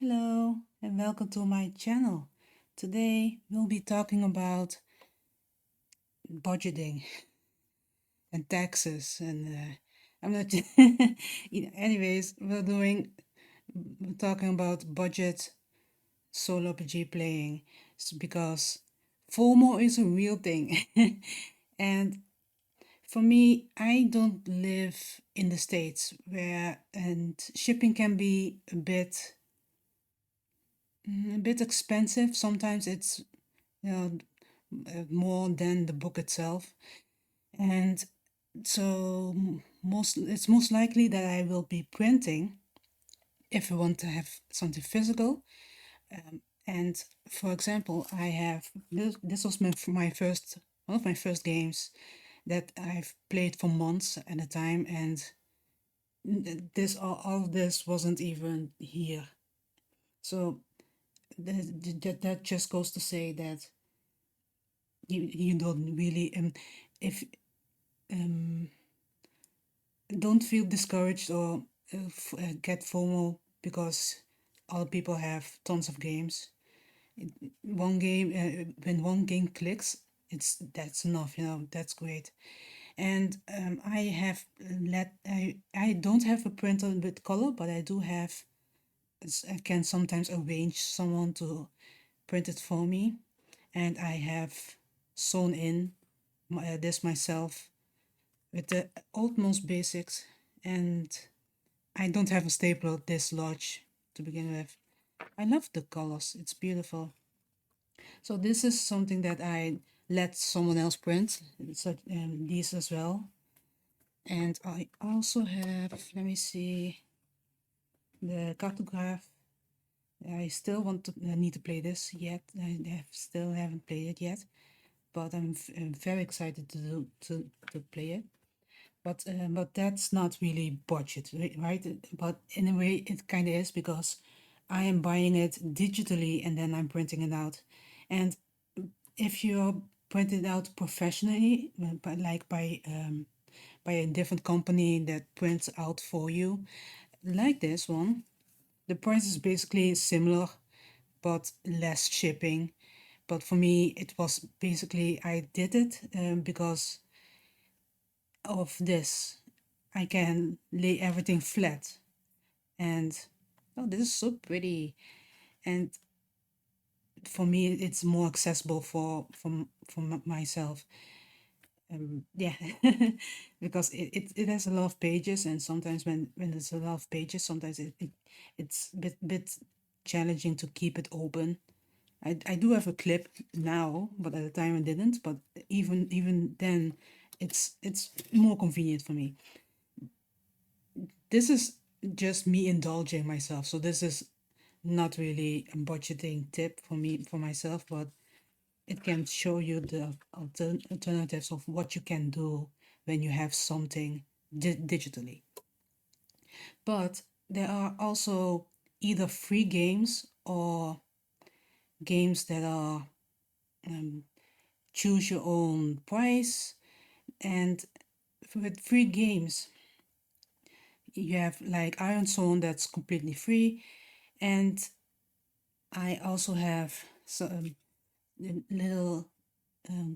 Hello and welcome to my channel. Today we'll be talking about budgeting and taxes I'm not anyways we're talking about budget solo RPG playing because FOMO is a real thing. And for me, I don't live in the States where and shipping can be a bit expensive. Sometimes it's you know more than the book itself. And so it's most likely that I will be printing if I want to have something physical. And for example, I have this was my first one of my first games that I've played for months at a time, and this all of this wasn't even here. So that just goes to say that you don't really if um don't feel discouraged or get FOMO because other people have tons of games. One game, when one game clicks, that's enough. That's great. And I don't have a printer with color, but I do have. I can sometimes arrange someone to print it for me, and I have sewn in this myself with the utmost basics, and I don't have a stapler this large to begin with. I love the colors, it's beautiful. So this is something that I let someone else print, so these as well. And I also have, let me see, the cartograph. I still need to play this yet. Still haven't played it yet, but I'm very excited to play it. But that's not really budget, right? But in a way, it kind of is because I am buying it digitally and then I'm printing it out. And if you're printed out professionally, by a different company that prints out for you, like this one, the price is basically similar, but less shipping. But for me, it was basically I did it because of this. I can lay everything flat, and oh, this is so pretty. And for me, it's more accessible for myself. Yeah, because it has a lot of pages, and sometimes when there's a lot of pages, sometimes it's bit challenging to keep it open. I do have a clip now, but at the time I didn't. But even then, it's more convenient for me. This is just me indulging myself. So this is not really a budgeting tip for myself, but it can show you the alternatives of what you can do when you have something digitally. But there are also either free games or games that are choose your own price. And with free games, you have like Iron Zone that's completely free. And I also have some little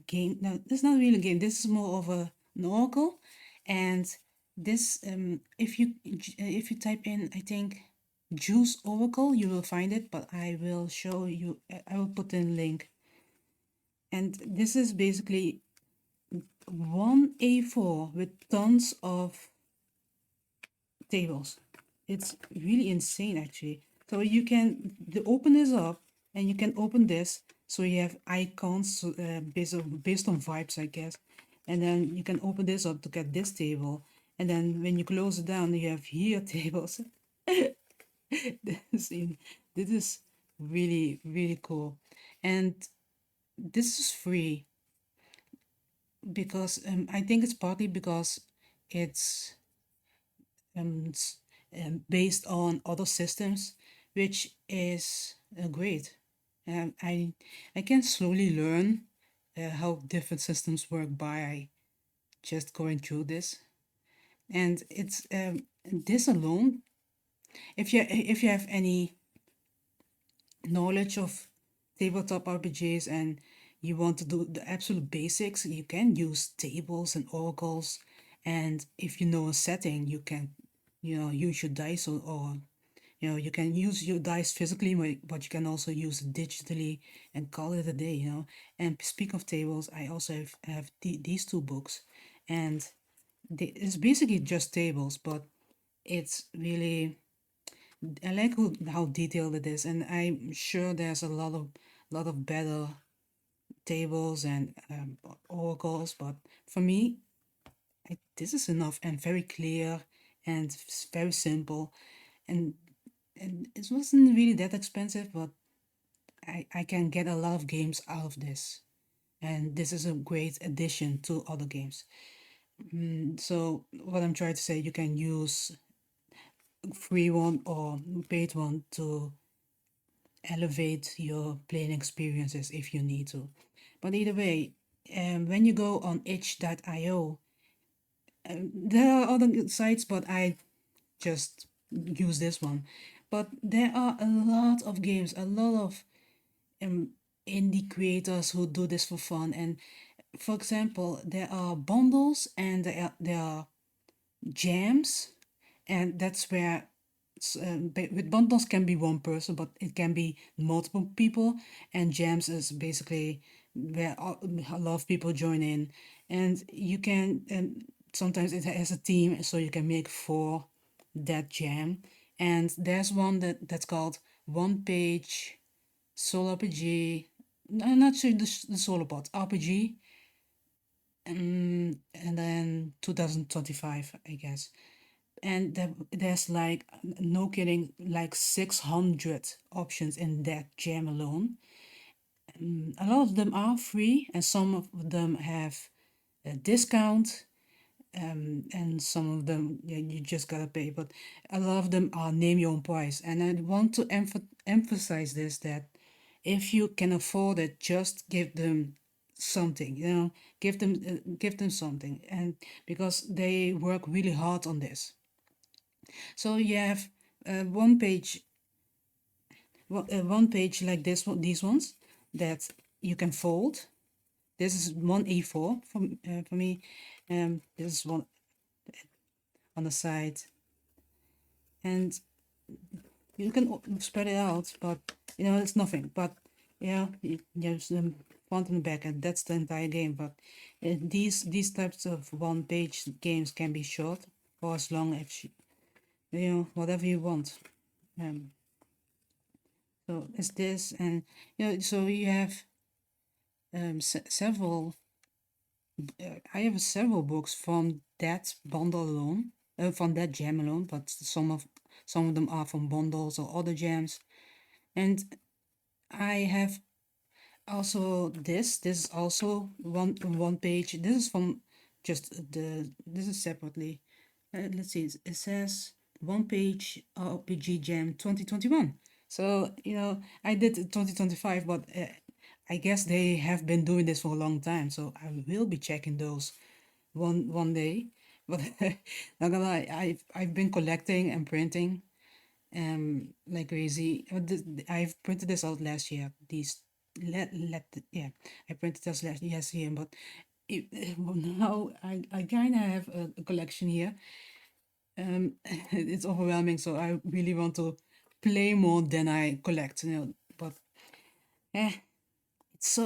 game. No, this is not really a game. This is more of an oracle, and this if you type in, I think, Juice Oracle, you will find it. But I will show you. I will put in a link. And this is basically one A4 with tons of tables. It's really insane, actually. So you can open this up, and you can open this. So you have icons based on vibes, I guess. And then you can open this up to get this table. And then when you close it down, you have here tables. this, this is really, really cool. And this is free because I think it's partly because it's um, based on other systems, which is great. I can slowly learn how different systems work by just going through this, and it's this alone. If you have any knowledge of tabletop RPGs and you want to do the absolute basics, you can use tables and oracles. And if you know a setting, you can, use your dice or you can use your dice physically, but you can also use it digitally and call it a day. And speak of tables, I also have these two books, and it's basically just tables, but it's really I like how detailed it is, and I'm sure there's a lot of better tables and oracles, but for me, this is enough and very clear and very simple, and it wasn't really that expensive, but I can get a lot of games out of this, and this is a great addition to other games. So what I'm trying to say, you can use free one or paid one to elevate your playing experiences if you need to. But either way, when you go on itch.io, there are other sites, but I just use this one. But there are a lot of games, a lot of um, indie creators who do this for fun. And for example, there are bundles and there are jams, and that's where with bundles can be one person, but it can be multiple people, and jams is basically where a lot of people join in, and you can sometimes it has a team, so you can make four that jam, and there's one that's called One Page SoloRPG. I'm not sure the solo part RPG, and then 2025, I guess. And there's like, no kidding, like 600 options in that jam alone. A lot of them are free, and some of them have a discount, and some of them, yeah, you just gotta pay. But a lot of them are name your own price. And I want to emphasize this, that if you can afford it, just give them something, give them something, and because they work really hard on this. So you have one page, one page like this one, these ones that you can fold. This is one A4 for me. This is one on the side, and you can spread it out, but it's nothing. But there's the front and back, and that's the entire game. But these types of one page games can be short or as long as whatever you want. Um, so it's this, and so you have several. I have several books from that bundle alone, from that jam alone. But some of them are from bundles or other jams, and I have also this is also one page. This is from just this is separately. Let's see, it says One Page RPG Jam 2021. So I did 2025, but I guess they have been doing this for a long time. So I will be checking those one day. But not gonna lie, I've been collecting and printing like crazy. I've printed this out last year. Yeah, I printed this last year, but now I kind of have a collection here. It's overwhelming, so I really want to play more than I collect. But eh, it's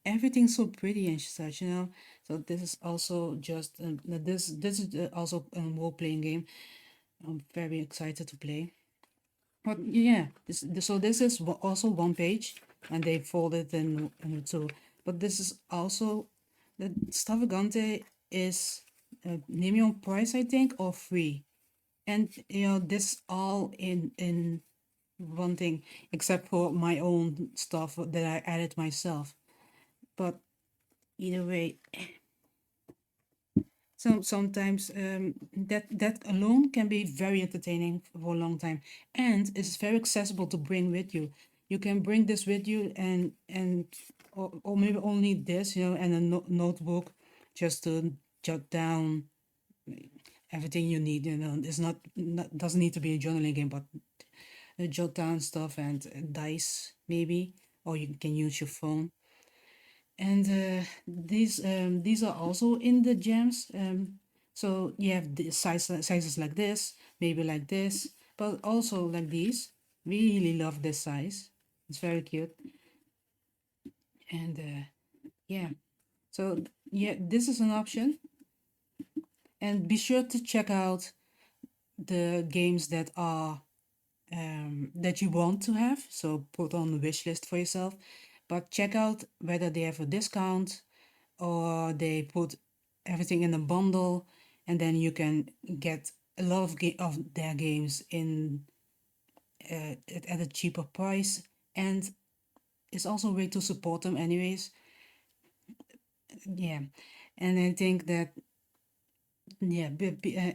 everything's so pretty and such. So this is also just this is also a role playing game. I'm very excited to play. But yeah, so this is also one page, and they fold it in two. But this is also the Stravagante is name your own price, I think, or free, and this all in one thing, except for my own stuff that I added myself. But either way, sometimes that alone can be very entertaining for a long time, and it's very accessible to bring with you. You can bring this with you, and or maybe only this, and a notebook, just to jot down everything you need. It's not doesn't need to be a journaling game, but jot down stuff and dice maybe, or you can use your phone. And these are also in the gems. So you have the sizes like this, maybe like this, but also like these. Really love this size. It's very cute. And yeah, so yeah, this is an option. And be sure to check out the games that are that you want to have. So put on the wish list for yourself, but check out whether they have a discount or they put everything in a bundle, and then you can get a lot of their games in at a cheaper price. And it's also a way to support them, anyways. Yeah, and I think that yeah,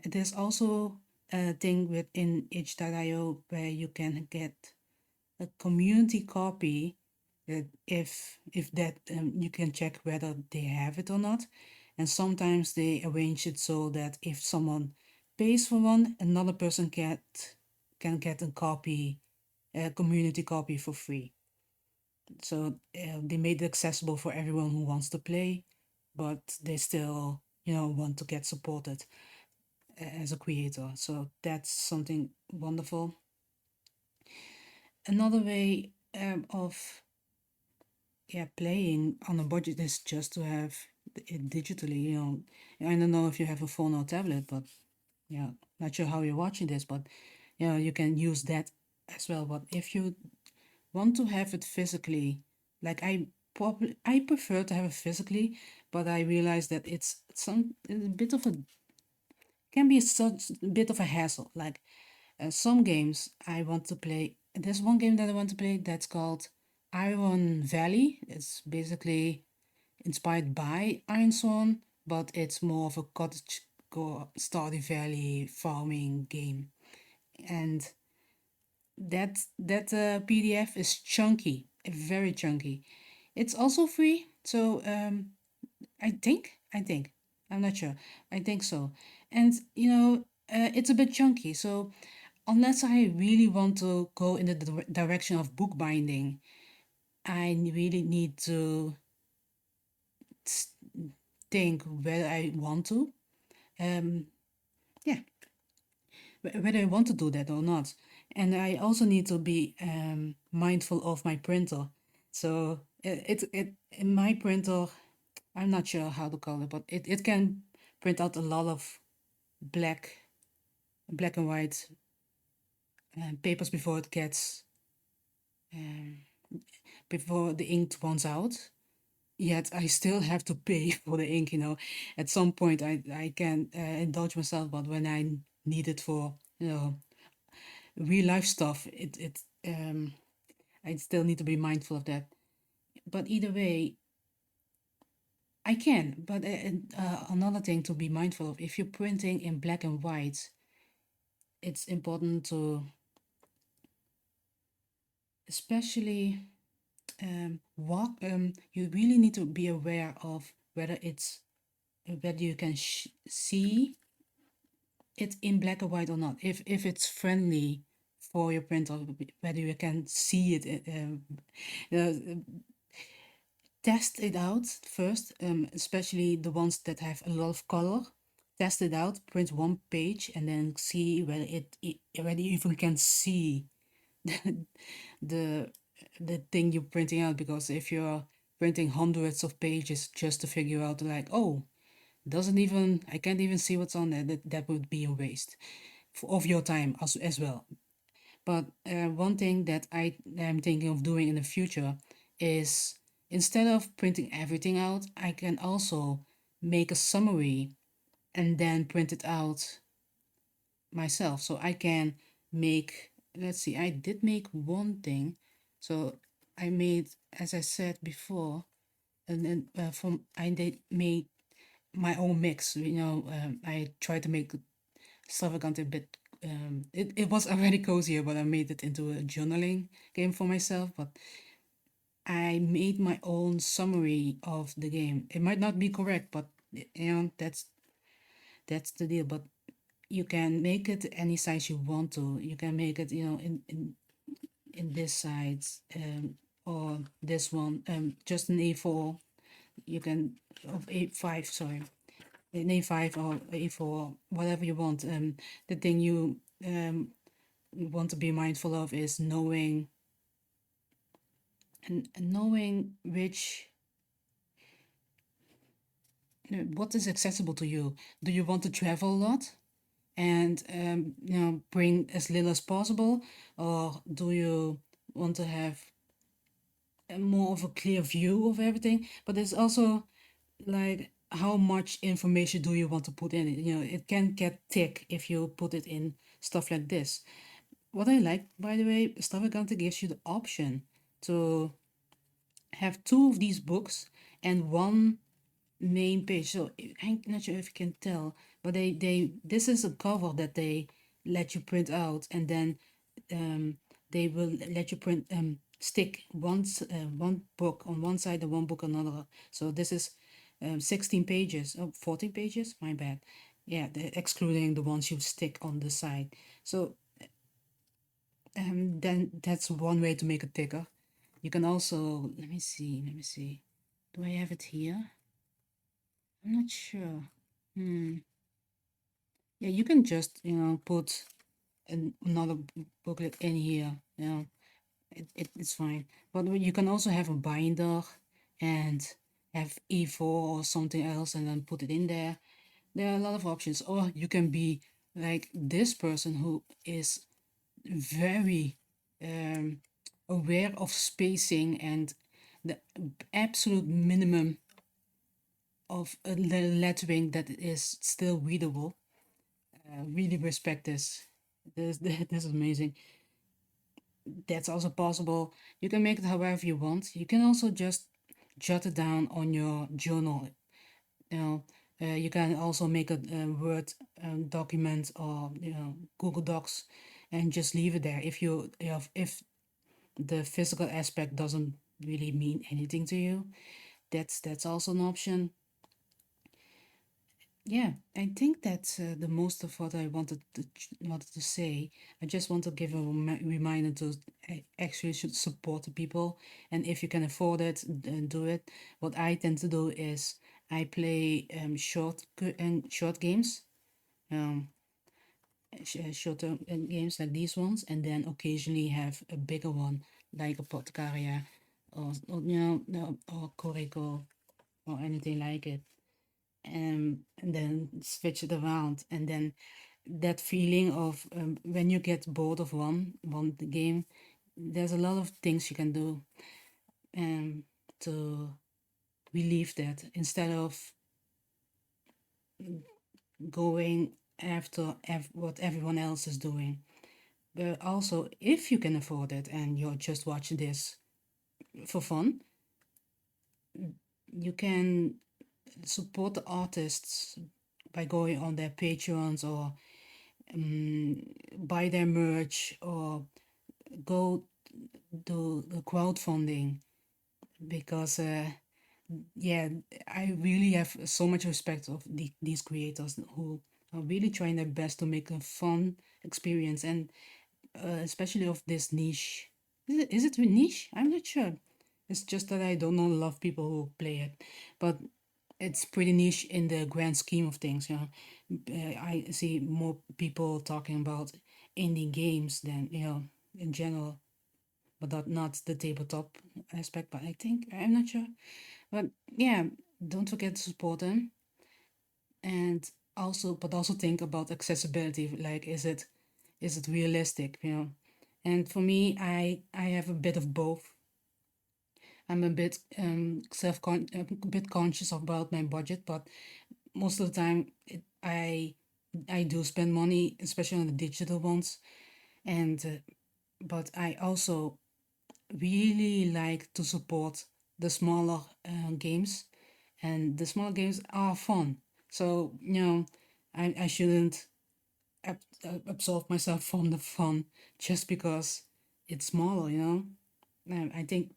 there's also a thing within itch.io where you can get a community copy that if that you can check whether they have it or not, and sometimes they arrange it so that if someone pays for one, another person can get a copy, a community copy for free. So they made it accessible for everyone who wants to play, but they still want to get supported as a creator. So that's something wonderful. Another way of playing on a budget is just to have it digitally. I don't know if you have a phone or tablet, but yeah, not sure how you're watching this, but you can use that as well. But if you want to have it physically, like I prefer to have it physically, but I realize that it's a bit of a can be such a bit of a hassle. Like some games I want to play. There's one game that I want to play that's called Iron Valley. It's basically inspired by Iron Sworn, but it's more of a cottage Stardew Valley farming game. And that PDF is chunky, very chunky. It's also free, so I think I'm not sure. I think so, and it's a bit chunky. So unless I really want to go in the direction of bookbinding, I really need to s- think whether I want to. Um, yeah, whether I want to do that or not. And I also need to be mindful of my printer. So it in my printer, I'm not sure how to call it, but it can print out a lot of black black and white papers before it gets um, before the ink runs out. Yet I still have to pay for the ink. At some point I can indulge myself, but when I need it for real life stuff, it I still need to be mindful of that. But either way, I can. But another thing to be mindful of, if you're printing in black and white, it's important to especially walk. You really need to be aware of whether you can see it in black or white or not. If it's friendly for your printer, whether you can see it. Uh, Test it out first, especially the ones that have a lot of color. Test it out, print one page, and then see whether it whether you even can see the the thing you're printing out. Because if you're printing hundreds of pages just to figure out, like, oh, doesn't even I can't even see what's on there, that would be a waste of your time as well. But one thing that I am thinking of doing in the future is, instead of printing everything out, I can also make a summary and then print it out myself. So I can make, let's see, I did make one thing. So I made, as I said before, and then I did make my own mix. I tried to make extravagant a bit. It was already cozier, but I made it into a journaling game for myself. But I made my own summary of the game. It might not be correct, but that's the deal. But you can make it any size you want to. You can make it, in in this side, or this one, just an A4. You can of A5, sorry, an A5 or A4, whatever you want. The thing you want to be mindful of is knowing which what is accessible to you. Do you want to travel a lot and bring as little as possible, or do you want to have a more of a clear view of everything? But it's also like how much information do you want to put in it? It can get thick if you put it in stuff like this. What I like, by the way, Extravaganza gives you the option to have two of these books and one main page. So I'm not sure if you can tell, but they this is a cover that they let you print out, and then they will let you print stick one book on one side and one book on another. So this is 16 pages, 14 pages, my bad. Yeah, excluding the ones you stick on the side. So then that's one way to make it thicker. You can also, let me see. Do I have it here? I'm not sure. Hmm. Yeah, you can just, put another booklet in here. It's fine. But you can also have a binder and have E4 or something else and then put it in there. There are a lot of options. Or you can be like this person who is very um, aware of spacing and the absolute minimum of the lettering that is still readable. Really respect this. This is amazing. That's also possible. You can make it however you want. You can also just jot it down on your journal. You know, you can also make a Word document or Google Docs, and just leave it there. If the physical aspect doesn't really mean anything to you, that's also an option. Yeah, I think that's the most of what I wanted to say. I just want to give a reminder to actually should support the people, and if you can afford it, then do it. What I tend to do is I play short games, um, shorter games like these ones, and then occasionally have a bigger one like a Potcaria or or Corico or anything like it, and then switch it around, and then that feeling of when you get bored of one game, there's a lot of things you can do to relieve that instead of going after what everyone else is doing. But also, if you can afford it and you're just watching this for fun, you can support the artists by going on their Patreons or buy their merch or go do the crowdfunding, because yeah, I really have so much respect of these creators who are really trying their best to make a fun experience, and especially of this niche. Is it a niche? I'm not sure. It's just that I don't know a lot of people who play it, but it's pretty niche in the grand scheme of things. I see more people talking about indie games than in general, but not the tabletop aspect. But I'm not sure. But yeah, don't forget to support them, and also think about accessibility. Like, is it realistic? And for me, I have a bit of both. I'm a bit a bit conscious about my budget, but most of the time I do spend money, especially on the digital ones, and but I also really like to support the smaller games, and the smaller games are fun. So I shouldn't absolve myself from the fun just because it's smaller. I think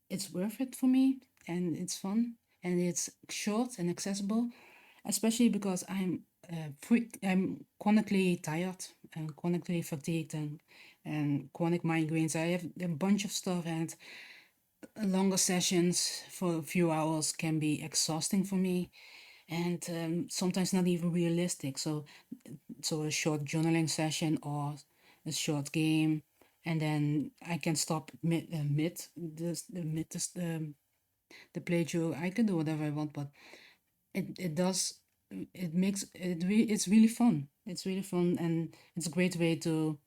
it's worth it for me, and it's fun, and it's short and accessible, especially because I'm chronically tired and chronically fatigued, and and chronic migraines. I have a bunch of stuff, and longer sessions for a few hours can be exhausting for me, and sometimes not even realistic. So a short journaling session or a short game, and then I can stop mid the playthrough. I can do whatever I want, but it does it makes it's really fun. It's really fun, and it's a great way to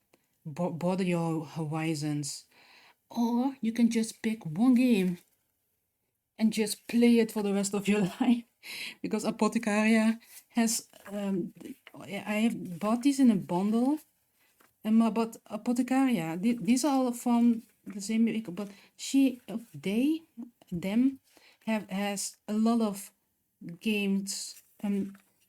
broaden your horizons. Or you can just pick one game and just play it for the rest of your life, because Apothecaria has I have bought these in a bundle, but Apothecaria, these are all from the same week, but they them have has a lot of games,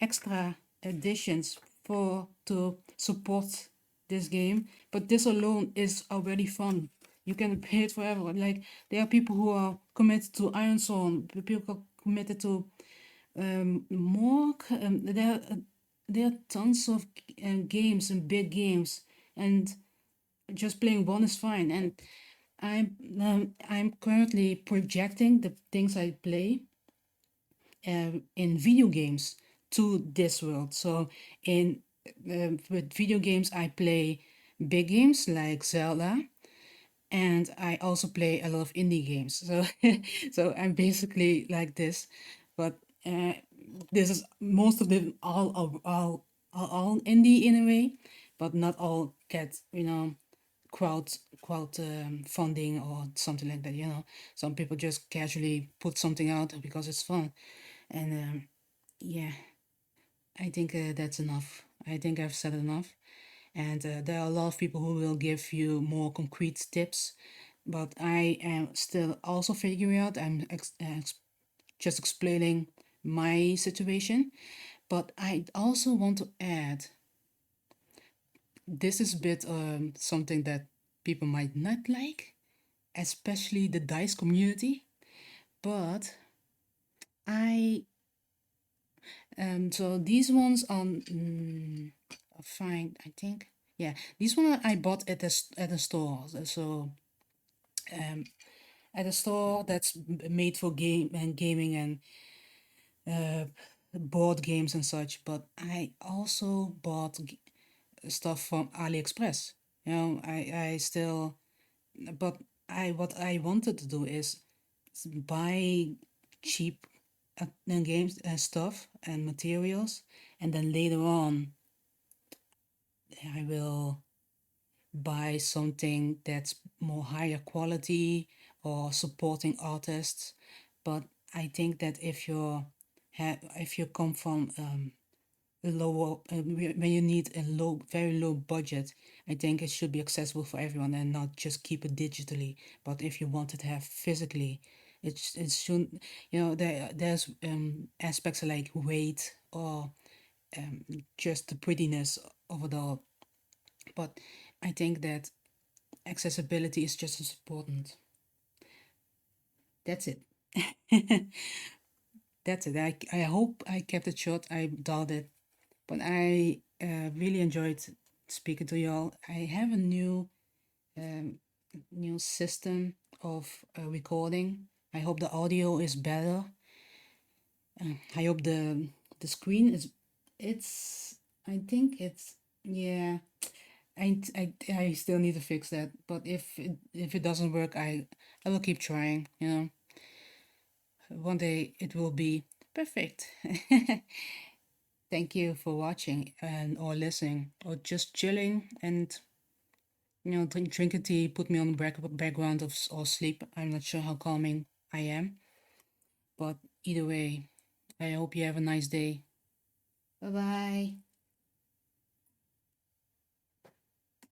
extra editions for to support this game. But this alone is already fun. You can play it forever. Like, there are people who are committed to Iron Song, people are committed to more. There are tons of games and big games, and just playing one is fine. And I'm currently projecting the things I play in video games to this world. So in with video games, I play big games like Zelda, and I also play a lot of indie games. So so I'm basically like this, but uh, this is most of them all indie in a way, but not all get crowd funding or something like that. Some people just casually put something out because it's fun, and yeah, I think that's enough. I think I've said enough. And there are a lot of people who will give you more concrete tips, but I am still also figuring out. Just explaining my situation, but I also want to add, this is a bit something that people might not like, especially the dice community. But I so these ones on fine, I think. Yeah, these one I bought at at a store. So um at a store that's made for gaming and uh board games and such. But I also bought stuff from AliExpress. I still, but I what I wanted to do is buy cheap games and stuff and materials, and then later on I will buy something that's more higher quality or supporting artists. But I think that if you come from a lower when you need a very low budget, I think it should be accessible for everyone and not just keep it digitally. But if you want it to have physically, it shouldn't. There's aspects like weight or just the prettiness of it all. But I think that accessibility is just as important. That's it. That's it. I hope I kept it short. I doubt it. But I really enjoyed speaking to y'all. I have a um, new system of recording. I hope the audio is better. I hope the screen is. It's. I think it's. Yeah. I still need to fix that. But if it doesn't work, I will keep trying. One day it will be perfect. Thank you for watching and or listening or just chilling and drinking tea. Put me on the background of or sleep. I'm not sure how calming I am, but either way, I hope you have a nice day. Bye bye.